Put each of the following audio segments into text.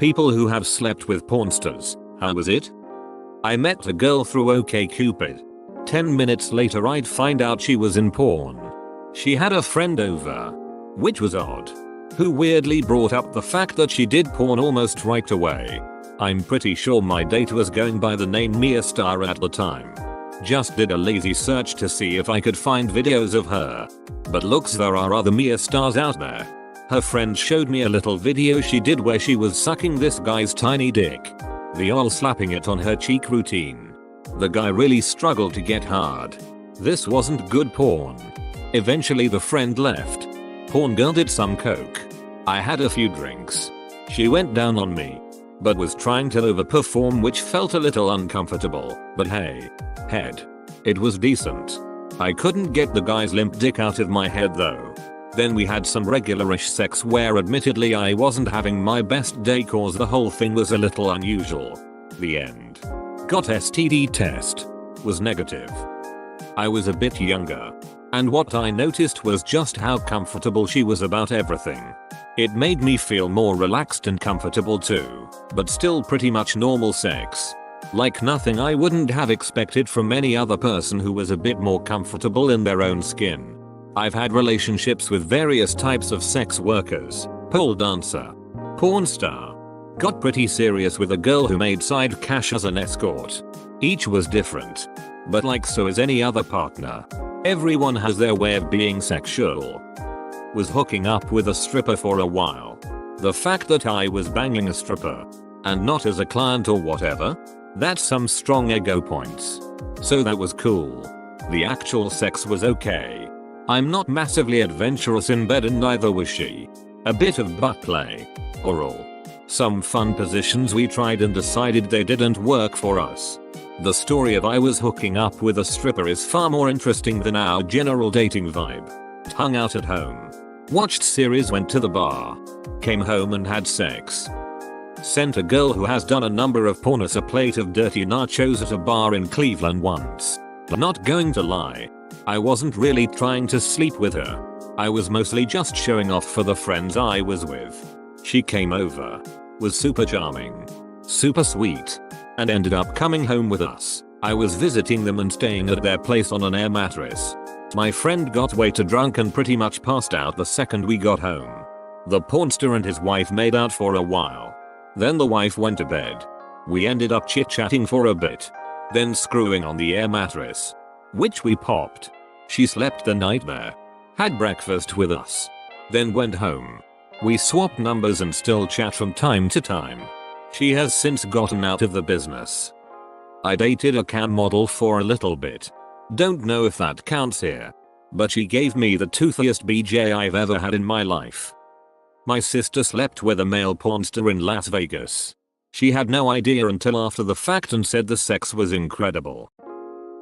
People who have slept with pornstars, how was it? I met a girl through OkCupid. 10 minutes later I'd find out she was in porn. She had a friend over, which was odd, who weirdly brought up the fact that she did porn almost right away. I'm pretty sure my date was going by the name Mia Star at the time. Just did a lazy search to see if I could find videos of her. But looks, there are other Mia Stars out there. Her friend showed me a little video she did where she was sucking this guy's tiny dick. The ol' slapping it on her cheek routine. The guy really struggled to get hard. This wasn't good porn. Eventually the friend left. Porn girl did some coke. I had a few drinks. She went down on me, but was trying to overperform, which felt a little uncomfortable, but hey. Head. It was decent. I couldn't get the guy's limp dick out of my head though. Then we had some regularish sex where admittedly I wasn't having my best day cause the whole thing was a little unusual. The end. Got STD test. Was negative. I was a bit younger. And what I noticed was just how comfortable she was about everything. It made me feel more relaxed and comfortable too, but still pretty much normal sex. Like nothing I wouldn't have expected from any other person who was a bit more comfortable in their own skin. I've had relationships with various types of sex workers, pole dancer, porn star. Got pretty serious with a girl who made side cash as an escort. Each was different. But like so is any other partner. Everyone has their way of being sexual. Was hooking up with a stripper for a while. The fact that I was banging a stripper, and not as a client or whatever, that's some strong ego points. So that was cool. The actual sex was okay. I'm not massively adventurous in bed and neither was she. A bit of butt play. Oral. Some fun positions we tried and decided they didn't work for us. The story of I was hooking up with a stripper is far more interesting than our general dating vibe. Hung out at home. Watched series, went to the bar. Came home and had sex. Sent a girl who has done a number of pornos a plate of dirty nachos at a bar in Cleveland once. Not going to lie. I wasn't really trying to sleep with her. I was mostly just showing off for the friends I was with. She came over. Was super charming. Super sweet. And ended up coming home with us. I was visiting them and staying at their place on an air mattress. My friend got way too drunk and pretty much passed out the second we got home. The pornster and his wife made out for a while. Then the wife went to bed. We ended up chit-chatting for a bit. Then screwing on the air mattress. Which we popped. She slept the night there. Had breakfast with us. Then went home. We swapped numbers and still chat from time to time. She has since gotten out of the business. I dated a cam model for a little bit. Don't know if that counts here. But she gave me the toothiest BJ I've ever had in my life. My sister slept with a male pornstar in Las Vegas. She had no idea until after the fact and said the sex was incredible.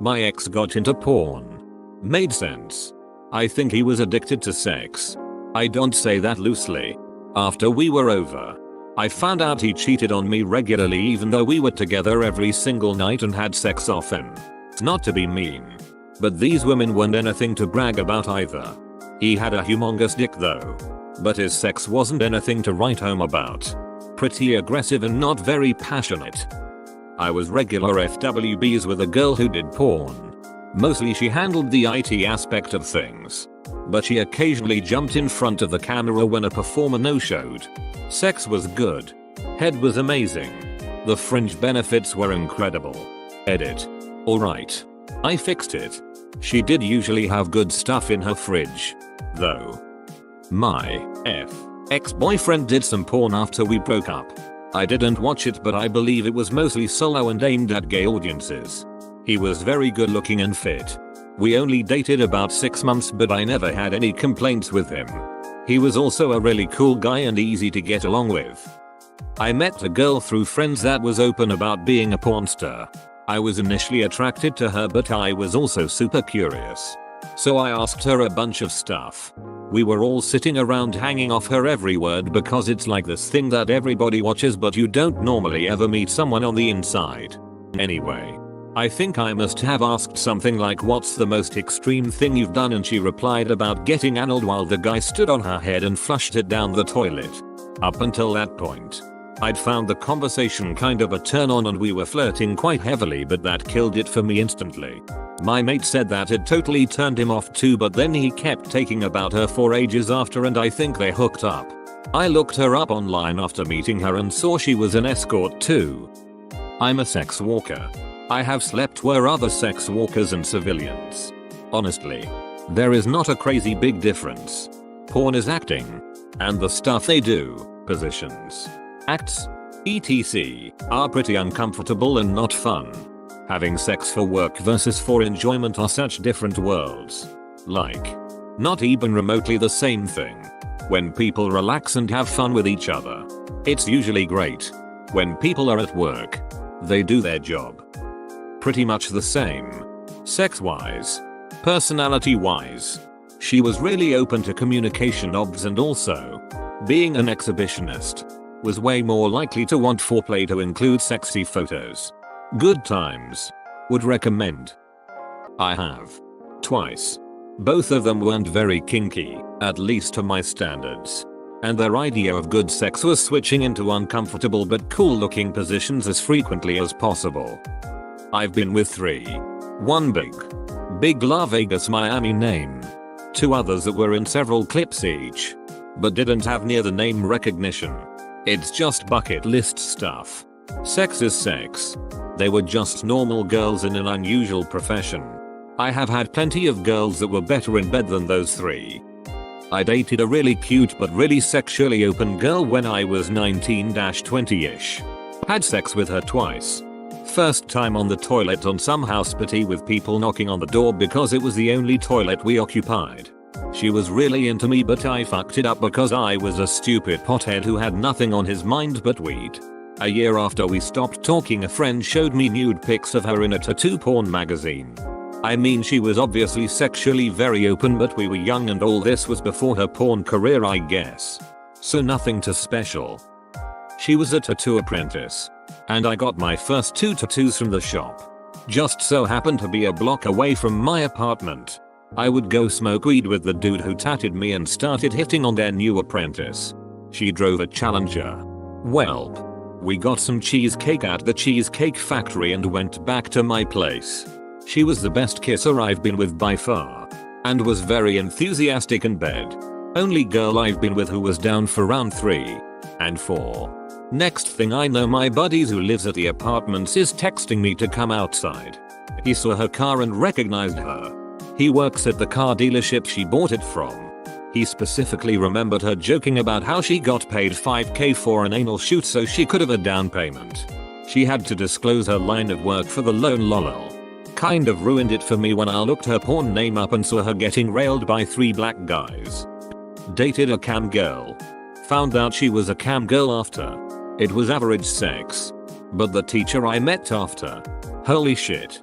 My ex got into porn. Made sense. I think he was addicted to sex. I don't say that loosely. After we were over, I found out he cheated on me regularly even though we were together every single night and had sex often. Not to be mean, but these women weren't anything to brag about either. He had a humongous dick though. But his sex wasn't anything to write home about. Pretty aggressive and not very passionate. I was regular FWBs with a girl who did porn. Mostly she handled the IT aspect of things. But she occasionally jumped in front of the camera when a performer no-showed. Sex was good. Head was amazing. The fringe benefits were incredible. Edit. Alright. I fixed it. She did usually have good stuff in her fridge. Though. My ex-boyfriend did some porn after we broke up. I didn't watch it but I believe it was mostly solo and aimed at gay audiences. He was very good looking and fit. We only dated about 6 months but I never had any complaints with him. He was also a really cool guy and easy to get along with. I met a girl through friends that was open about being a porn star. I was initially attracted to her but I was also super curious. So I asked her a bunch of stuff. We were all sitting around hanging off her every word because it's like this thing that everybody watches but you don't normally ever meet someone on the inside. Anyway. I think I must have asked something like what's the most extreme thing you've done and she replied about getting anal while the guy stood on her head and flushed it down the toilet. Up until that point, I'd found the conversation kind of a turn on and we were flirting quite heavily, but that killed it for me instantly. My mate said that it totally turned him off too, but then he kept taking about her for ages after, and I think they hooked up. I looked her up online after meeting her and saw she was an escort too. I'm a sex worker. I have slept with other sex workers and civilians. Honestly, there is not a crazy big difference. Porn is acting. And the stuff they do, positions, acts, etc., are pretty uncomfortable and not fun. Having sex for work versus for enjoyment are such different worlds. Like, not even remotely the same thing. When people relax and have fun with each other, it's usually great. When people are at work, they do their job. Pretty much the same. Sex-wise. Personality-wise. She was really open to communication obs, and also, being an exhibitionist, was way more likely to want foreplay to include sexy photos. Good times. Would recommend. I have. Twice. Both of them weren't very kinky, at least to my standards. And their idea of good sex was switching into uncomfortable but cool looking positions as frequently as possible. I've been with 3. One big La Vegas Miami name. 2 others that were in several clips each. But didn't have near the name recognition. It's just bucket list stuff. Sex is sex. They were just normal girls in an unusual profession. I have had plenty of girls that were better in bed than those 3. I dated a really cute but really sexually open girl when I was 19-20ish. Had sex with her twice. First time on the toilet on some house party with people knocking on the door because it was the only toilet we occupied. She was really into me, but I fucked it up because I was a stupid pothead who had nothing on his mind but weed. A year after we stopped talking, a friend showed me nude pics of her in a tattoo porn magazine. I mean, she was obviously sexually very open, but we were young and all this was before her porn career, I guess. So nothing too special. She was a tattoo apprentice. And I got my first 2 tattoos from the shop. Just so happened to be a block away from my apartment. I would go smoke weed with the dude who tattooed me and started hitting on their new apprentice. She drove a Challenger. Well, we got some cheesecake at the Cheesecake Factory and went back to my place. She was the best kisser I've been with by far. And was very enthusiastic in bed. Only girl I've been with who was down for round 3 and 4. Next thing I know, my buddies who lives at the apartments is texting me to come outside. He saw her car and recognized her. He works at the car dealership she bought it from. He specifically remembered her joking about how she got paid $5,000 for an anal shoot so she could have a down payment. She had to disclose her line of work for the loan, lol. Kind of ruined it for me when I looked her porn name up and saw her getting railed by 3 black guys. Dated a cam girl. Found out she was a cam girl after. It was average sex. But the teacher I met after. Holy shit.